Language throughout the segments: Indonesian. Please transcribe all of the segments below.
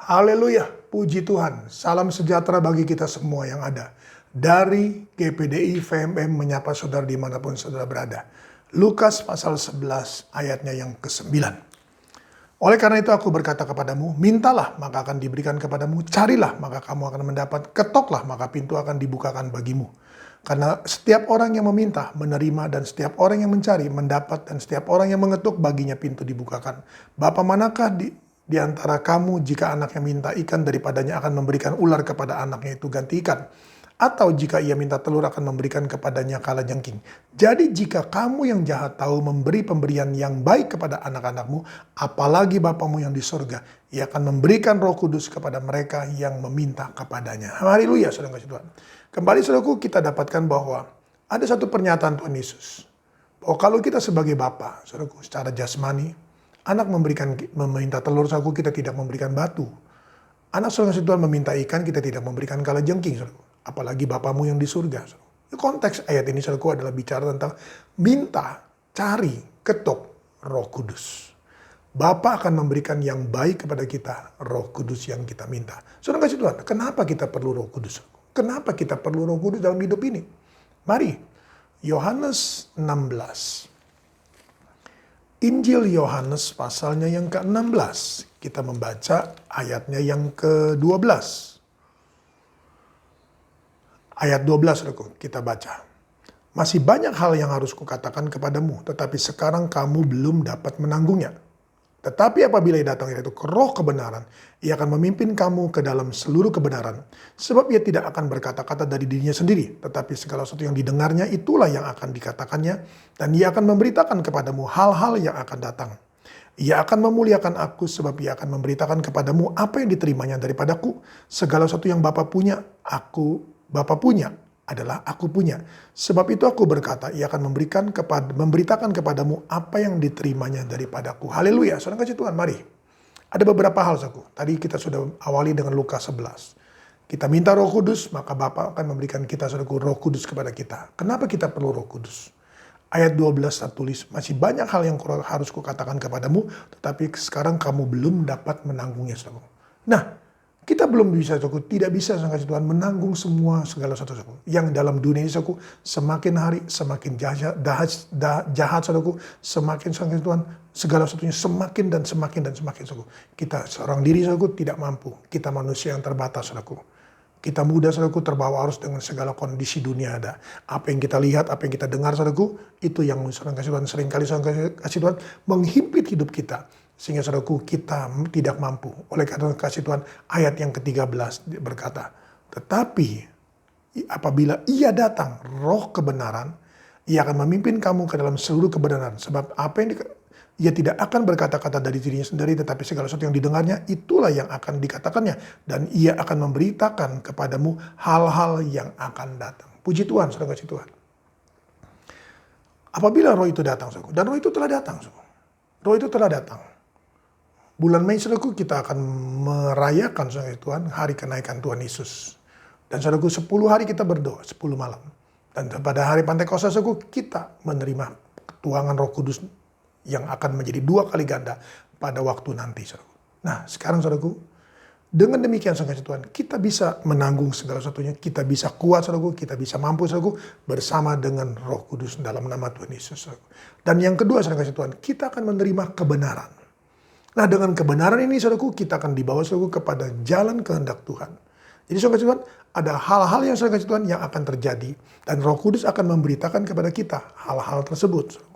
Haleluya, puji Tuhan. Salam sejahtera bagi kita semua yang ada. Dari GPDI VMM menyapa saudara dimanapun saudara berada. Lukas pasal 11 ayatnya yang ke-9. Oleh karena itu aku berkata kepadamu, mintalah maka akan diberikan kepadamu, carilah maka kamu akan mendapat, ketoklah maka pintu akan dibukakan bagimu. Karena setiap orang yang meminta, menerima, dan setiap orang yang mencari, mendapat, dan setiap orang yang mengetuk, baginya pintu dibukakan. Bapa manakah di antara kamu jika anaknya minta ikan daripadanya akan memberikan ular kepada anaknya itu ganti ikan? Atau jika ia minta telur akan memberikan kepadanya kalajengking. Jadi jika kamu yang jahat tahu memberi pemberian yang baik kepada anak-anakmu, apalagi Bapamu yang di surga, ia akan memberikan Roh Kudus kepada mereka yang meminta kepadanya. Haleluya, saudara kasih Tuhan. Kembali saudaraku, kita dapatkan bahwa ada satu pernyataan Tuhan Yesus. Bahwa kalau kita sebagai Bapa, saudaraku, secara jasmani, anak meminta telur, saudaraku, kita tidak memberikan batu. Anak saudara kasih Tuhan meminta ikan, kita tidak memberikan kalajengking, saudaraku. Apalagi Bapamu yang di surga. Konteks ayat ini saudaraku adalah bicara tentang minta, cari, ketok Roh Kudus. Bapa akan memberikan yang baik kepada kita, Roh Kudus yang kita minta. Saudara kasih Tuhan, kenapa kita perlu Roh Kudus? Kenapa kita perlu Roh Kudus dalam hidup ini? Mari, Yohanes 16. Injil Yohanes pasalnya yang ke-16. Kita membaca ayatnya yang ke-12. Ayat 12, saudaraku, kita baca. Masih banyak hal yang harus kukatakan kepadamu, tetapi sekarang kamu belum dapat menanggungnya. Tetapi apabila ia datang yaitu Roh kebenaran, ia akan memimpin kamu ke dalam seluruh kebenaran. Sebab ia tidak akan berkata-kata dari dirinya sendiri, tetapi segala sesuatu yang didengarnya itulah yang akan dikatakannya, dan ia akan memberitakan kepadamu hal-hal yang akan datang. Ia akan memuliakan aku sebab ia akan memberitakan kepadamu apa yang diterimanya daripadaku. Segala sesuatu yang Bapa punya, Bapa punya adalah aku punya. Sebab itu aku berkata, ia akan memberitakan kepadamu apa yang diterimanya daripadaku. Haleluya, saudara kasih Tuhan, mari. Ada beberapa hal, saudaraku. Tadi kita sudah awali dengan Lukas 11. Kita minta Roh Kudus, maka Bapa akan memberikan kita, saudaraku, Roh Kudus kepada kita. Kenapa kita perlu Roh Kudus? Ayat 12 tertulis, masih banyak hal yang harus kukatakan kepadamu, tetapi sekarang kamu belum dapat menanggungnya, saudaraku. Nah, kita belum bisa, saudaraku, tidak bisa kasih Tuhan menanggung semua segala sesuatu, saudaraku. Yang dalam dunia ini, saudaraku, semakin hari semakin jahat, saudaraku, semakin Tuhan, segala sesuatunya semakin dan semakin, saudaraku. Kita seorang diri, saudaraku, tidak mampu. Kita manusia yang terbatas, saudaraku. Kita muda, saudaraku, terbawa arus dengan segala kondisi dunia ada. Apa yang kita lihat, apa yang kita dengar, saudaraku, itu yang saudara kasih Tuhan seringkali saudara kasih Tuhan menghimpit hidup kita. Sehingga saudaraku kita tidak mampu. Oleh karena kasih Tuhan ayat yang ke-13 berkata, tetapi apabila ia datang Roh kebenaran, ia akan memimpin kamu ke dalam seluruh kebenaran. Sebab apa yang ia tidak akan berkata-kata dari dirinya sendiri, tetapi segala sesuatu yang didengarnya, itulah yang akan dikatakannya. Dan ia akan memberitakan kepadamu hal-hal yang akan datang. Puji Tuhan, saudara kasih Tuhan. Apabila Roh itu datang, saudara, dan Roh itu telah datang. Saudara. Roh itu telah datang. Bulan Mei, saudaraku, kita akan merayakan, saudara Tuhan, hari kenaikan Tuhan Yesus. Dan saudaraku, 10 hari kita berdoa, 10 malam. Dan pada hari Pantekosta, saudaraku, kita menerima tuangan Roh Kudus yang akan menjadi 2 kali ganda pada waktu nanti, saudaraku. Nah, sekarang, saudaraku, dengan demikian, saudara Tuhan, kita bisa menanggung segala sesuatunya, kita bisa kuat, saudaraku, kita bisa mampu, saudaraku, bersama dengan Roh Kudus dalam nama Tuhan Yesus, saudaraku. Dan yang kedua, saudara Tuhan, kita akan menerima kebenaran. Nah, dengan kebenaran ini, saudaraku, kita akan dibawa, saudaraku, kepada jalan kehendak Tuhan. Jadi, saudara Tuhan, ada hal-hal yang saudara Tuhan yang akan terjadi. Dan Roh Kudus akan memberitakan kepada kita hal-hal tersebut.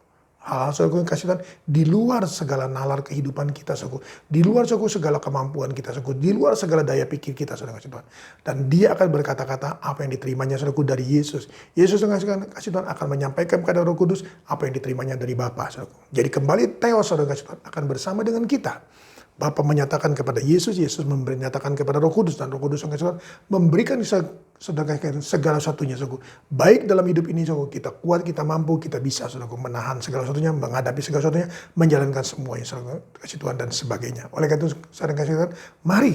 Hal-hal, saudaraku, yang kasih Tuhan, di luar segala nalar kehidupan kita, saudaraku. Di luar, saudaraku, segala kemampuan kita, saudaraku. Di luar segala daya pikir kita, saudara kasih Tuhan. Dan dia akan berkata-kata apa yang diterimanya, saudaraku, dari Yesus. Yesus yang kasih Tuhan akan menyampaikan kepada Roh Kudus apa yang diterimanya dari Bapa, saudaraku. Jadi kembali Theos, saudara kasih Tuhan, akan bersama dengan kita. Bapa menyatakan kepada Yesus, Yesus menyatakan kepada Roh Kudus, dan Roh Kudus yang kasih Tuhan memberikan segala satunya, saudaraku. Baik dalam hidup ini, saudaraku, kita kuat, kita mampu, kita bisa, saudaraku, menahan segala satunya, menghadapi segala satunya, menjalankan semuanya, saudara kasih Tuhan, dan sebagainya. Oleh karena itu, saudara kasih Tuhan, mari,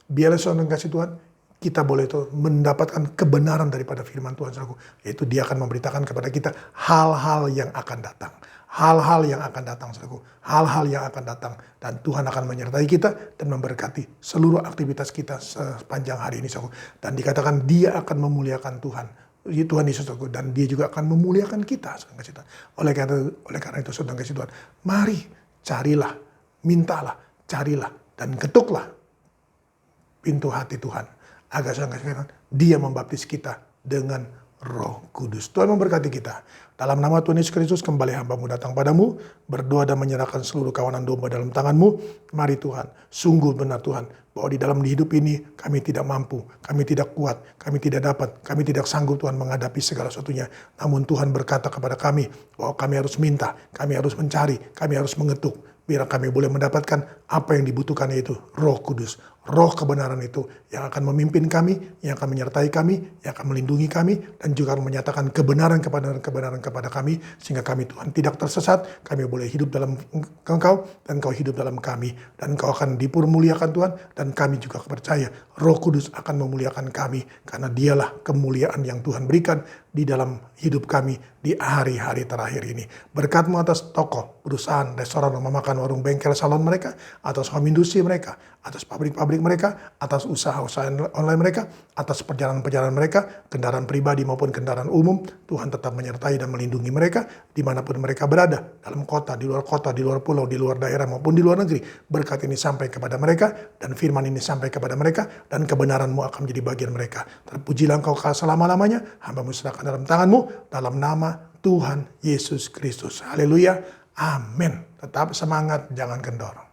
biarlah saudara kasih Tuhan, kita boleh itu mendapatkan kebenaran daripada firman Tuhan, saudaraku. Yaitu dia akan memberitakan kepada kita hal-hal yang akan datang. Hal-hal yang akan datang, saudaraku. Hal-hal yang akan datang. Dan Tuhan akan menyertai kita dan memberkati seluruh aktivitas kita sepanjang hari ini, saudaraku. Dan dikatakan dia akan memuliakan Tuhan. Tuhan Yesus, saudaraku. Dan dia juga akan memuliakan kita, saudara. Oleh karena itu, saudara kasih Tuhan, mari carilah, mintalah, carilah, dan ketuklah pintu hati Tuhan. Agar saudara dia membaptis kita dengan Roh Kudus. Tuhan memberkati kita. Dalam nama Tuhan Yesus Kristus kembali hamba-Mu datang padamu, berdoa dan menyerahkan seluruh kawanan domba dalam tangan-Mu. Mari Tuhan, sungguh benar Tuhan, bahwa di dalam hidup ini kami tidak mampu, kami tidak kuat, kami tidak dapat, kami tidak sanggup Tuhan menghadapi segala sesuatunya. Namun Tuhan berkata kepada kami bahwa kami harus minta, kami harus mencari, kami harus mengetuk. Biar kami boleh mendapatkan apa yang dibutuhkan, yaitu Roh Kudus. Roh kebenaran itu yang akan memimpin kami, yang akan menyertai kami, yang akan melindungi kami, dan juga akan menyatakan kebenaran kepada kami, sehingga kami Tuhan tidak tersesat, kami boleh hidup dalam Engkau, dan Engkau hidup dalam kami, dan Engkau akan dipermuliakan Tuhan, dan kami juga percaya Roh Kudus akan memuliakan kami, karena dialah kemuliaan yang Tuhan berikan di dalam hidup kami di hari-hari terakhir ini. Berkat-Mu atas toko, perusahaan, restoran, rumah makan, warung, bengkel, salon mereka, atas home industri mereka, atas pabrik-pabrik mereka, atas usaha-usaha online mereka, atas perjalanan-perjalanan mereka, kendaraan pribadi maupun kendaraan umum. Tuhan tetap menyertai dan melindungi mereka dimanapun mereka berada, dalam kota, di luar pulau, di luar daerah maupun di luar negeri. Berkat ini sampai kepada mereka, dan firman ini sampai kepada mereka, dan kebenaran-Mu akan menjadi bagian mereka. Terpujilah Engkau selama-lamanya, hamba-Mu serahkan dalam tangan-Mu, dalam nama Tuhan Yesus Kristus. Haleluya. Amin. Tetap semangat, jangan kendor.